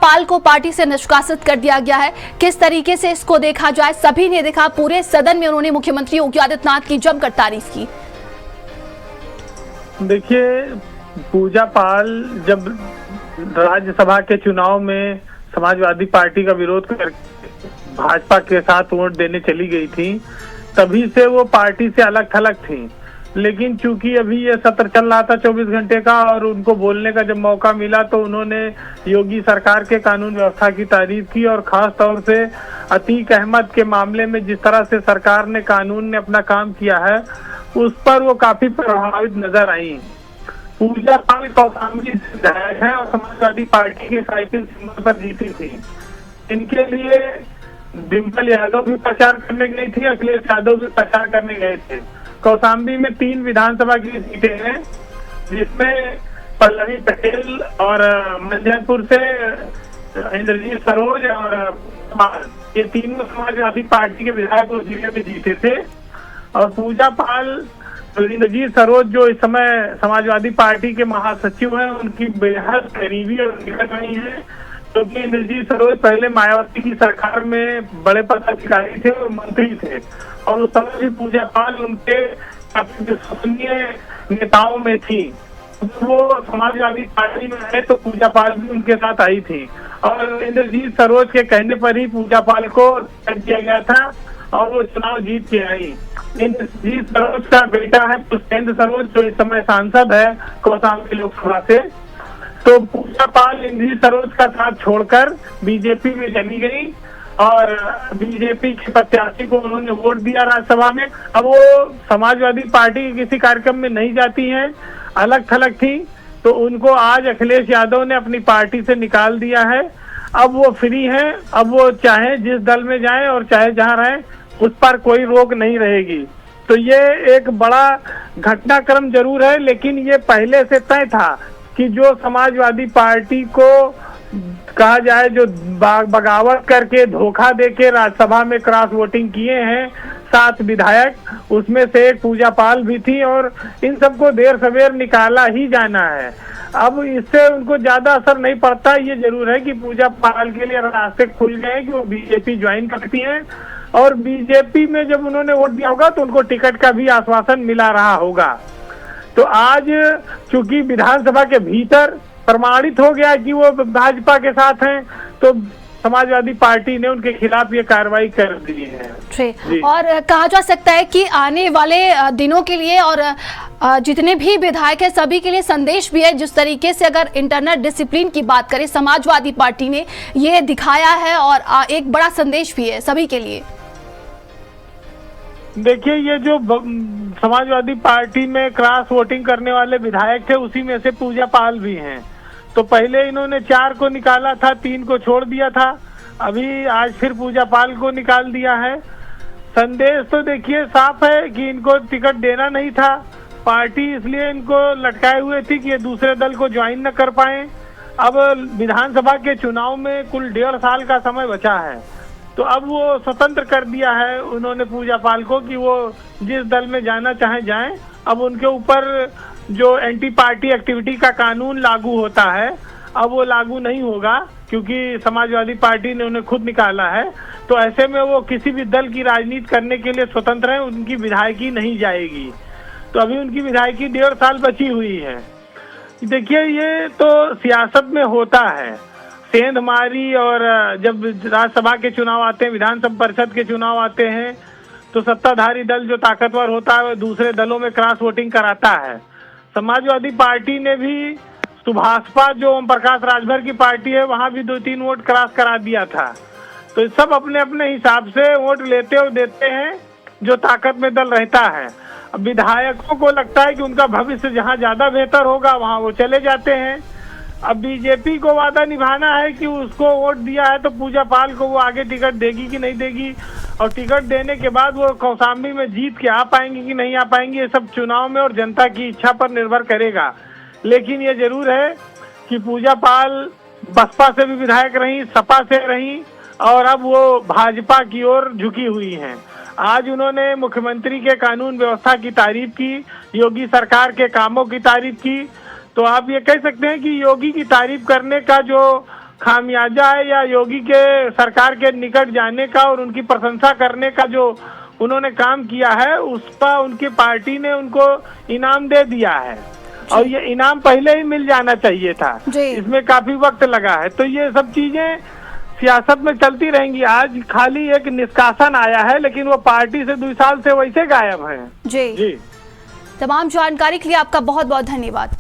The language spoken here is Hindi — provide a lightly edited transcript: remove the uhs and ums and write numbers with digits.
पाल को पार्टी से निष्कासित कर दिया गया है। किस तरीके से इसको देखा जाए? सभी ने देखा, पूरे सदन में उन्होंने मुख्यमंत्री योगी आदित्यनाथ की जमकर तारीफ की। देखिए, पूजा पाल जब राज्यसभा के चुनाव में समाजवादी पार्टी का विरोध कर भाजपा के साथ वोट देने चली गई थी, तभी से वो पार्टी से अलग थलग थी। लेकिन चूंकि अभी ये सत्र चल रहा था 24 घंटे का और उनको बोलने का जब मौका मिला तो उन्होंने योगी सरकार के कानून व्यवस्था की तारीफ की और खास तौर से अतीक अहमद के मामले में जिस तरह से सरकार ने कानून ने अपना काम किया है उस पर वो काफी प्रभावित नजर आई। पूजा पाल कौशाम्बी से विधायक है और समाजवादी पार्टी के साइकिल सिंबल पर जीती थी। इनके लिए डिम्पल यादव भी प्रचार करने गई थी, अखिलेश यादव भी प्रचार करने गए थे। कौशाम्बी में 3 विधानसभा की सीटें हैं, जिसमें पल्लवी पटेल और मंझनपुर से इंद्रजीत सरोज और ये तीनों समाजवादी पार्टी के विधायक उस जिले में जीते थे। और पूजा पाल इंद्रजीत सरोज जो इस समय समाजवादी पार्टी के महासचिव हैं, उनकी बेहद करीबी और निकट रही है, क्योंकि इंद्रजीत सरोज पहले मायावती की सरकार में बड़े पदाधिकारी थे और मंत्री थे और उस समय भी पूजा पाल उनके काफी विश्वसनीय नेताओं में थी। वो समाजवादी पार्टी में है तो पूजा पाल भी उनके साथ आई थी और इंद्रजीत सरोज के कहने पर ही पूजा पाल को तय किया गया था और वो चुनाव जीत के आई। इंद्रजीत सरोज का बेटा है पुष्पेंद्र सरोज, जो इस समय सांसद है कौशाम्बी लोकसभा से। तो पूजा पाल इंद्रजीत सरोज का साथ छोड़कर बीजेपी में चली गई और बीजेपी के प्रत्याशी को उन्होंने वोट दिया राज्यसभा में। अब वो समाजवादी पार्टी के किसी कार्यक्रम में नहीं जाती हैं, अलग थलग थी, तो उनको आज अखिलेश यादव ने अपनी पार्टी से निकाल दिया है। अब वो फ्री हैं, अब वो चाहे जिस दल में जाएं और चाहे जहां रहें, उस पर कोई रोक नहीं रहेगी। तो ये एक बड़ा घटनाक्रम जरूर है, लेकिन ये पहले से तय था कि जो समाजवादी पार्टी को कहा जाए जो बगावत करके धोखा देके राज्यसभा में क्रॉस वोटिंग किए हैं 7 विधायक, उसमें से एक पूजा पाल भी थी और इन सबको देर सवेर निकाला ही जाना है। अब इससे उनको ज्यादा असर नहीं पड़ता। ये जरूर है कि पूजा पाल के लिए रास्ते खुल गए कि वो बीजेपी ज्वाइन करती हैं और बीजेपी में जब उन्होंने वोट दिया होगा तो उनको टिकट का भी आश्वासन मिला रहा होगा। तो आज चूंकि विधानसभा के भीतर प्रमाणित हो गया कि वो भाजपा के साथ हैं, तो समाजवादी पार्टी ने उनके खिलाफ ये कार्रवाई कर दी है। और कहा जा सकता है कि आने वाले दिनों के लिए और जितने भी विधायक हैं सभी के लिए संदेश भी है। जिस तरीके से अगर इंटरनल डिसिप्लिन की बात करें, समाजवादी पार्टी ने ये दिखाया है और एक बड़ा संदेश भी है सभी के लिए। देखिए, ये जो समाजवादी पार्टी में क्रॉस वोटिंग करने वाले विधायक थे उसी में से पूजा पाल भी हैं। तो पहले इन्होंने 4 को निकाला था, 3 को छोड़ दिया था, अभी आज फिर पूजा पाल को निकाल दिया है। संदेश तो देखिए साफ है कि इनको टिकट देना नहीं था, पार्टी इसलिए इनको लटकाए हुए थी कि ये दूसरे दल को ज्वाइन न कर पाए। अब विधानसभा के चुनाव में कुल 1.5 साल का समय बचा है, तो अब वो स्वतंत्र कर दिया है उन्होंने पूजा पाल को कि वो जिस दल में जाना चाहे जाएं। अब उनके ऊपर जो एंटी पार्टी एक्टिविटी का कानून लागू होता है, अब वो लागू नहीं होगा क्योंकि समाजवादी पार्टी ने उन्हें खुद निकाला है। तो ऐसे में वो किसी भी दल की राजनीति करने के लिए स्वतंत्र है, उनकी विधायकी नहीं जाएगी। तो अभी उनकी विधायकी 1.5 साल बची हुई है। देखिए, ये तो सियासत में होता है, सेंधमारी, और जब राज्यसभा के चुनाव आते हैं, विधानसभा परिषद के चुनाव आते हैं, तो सत्ताधारी दल जो ताकतवर होता है वह दूसरे दलों में क्रॉस वोटिंग कराता है। समाजवादी पार्टी ने भी सुभाषपा जो ओम प्रकाश राजभर की पार्टी है वहां भी 2-3 वोट क्रॉस करा दिया था। तो सब अपने अपने हिसाब से वोट लेते और देते हैं जो ताकत में दल रहता है। अब विधायकों को लगता है कि उनका भविष्य जहां ज्यादा बेहतर होगा वहां वो चले जाते हैं। अब बीजेपी को वादा निभाना है कि उसको वोट दिया है तो पूजा पाल को वो आगे टिकट देगी कि नहीं देगी, और टिकट देने के बाद वो कौशाम्बी में जीत के आ पाएंगे कि नहीं आ पाएंगे, ये सब चुनाव में और जनता की इच्छा पर निर्भर करेगा। लेकिन ये जरूर है कि पूजा पाल बसपा से भी विधायक रही, सपा से रही, और अब वो भाजपा की ओर झुकी हुई हैं। आज उन्होंने मुख्यमंत्री के कानून व्यवस्था की तारीफ की, योगी सरकार के कामों की तारीफ की। तो आप ये कह सकते हैं कि योगी की तारीफ करने का जो खामियाजा है या योगी के सरकार के निकट जाने का और उनकी प्रशंसा करने का जो उन्होंने काम किया है, उस पर उनकी पार्टी ने उनको इनाम दे दिया है और ये इनाम पहले ही मिल जाना चाहिए था। इसमें काफी वक्त लगा है। तो ये सब चीजें सियासत में चलती रहेंगी। आज खाली एक निष्कासन आया है, लेकिन वो पार्टी से 2 साल से वैसे गायब है। जी। तमाम जानकारी के लिए आपका बहुत बहुत धन्यवाद।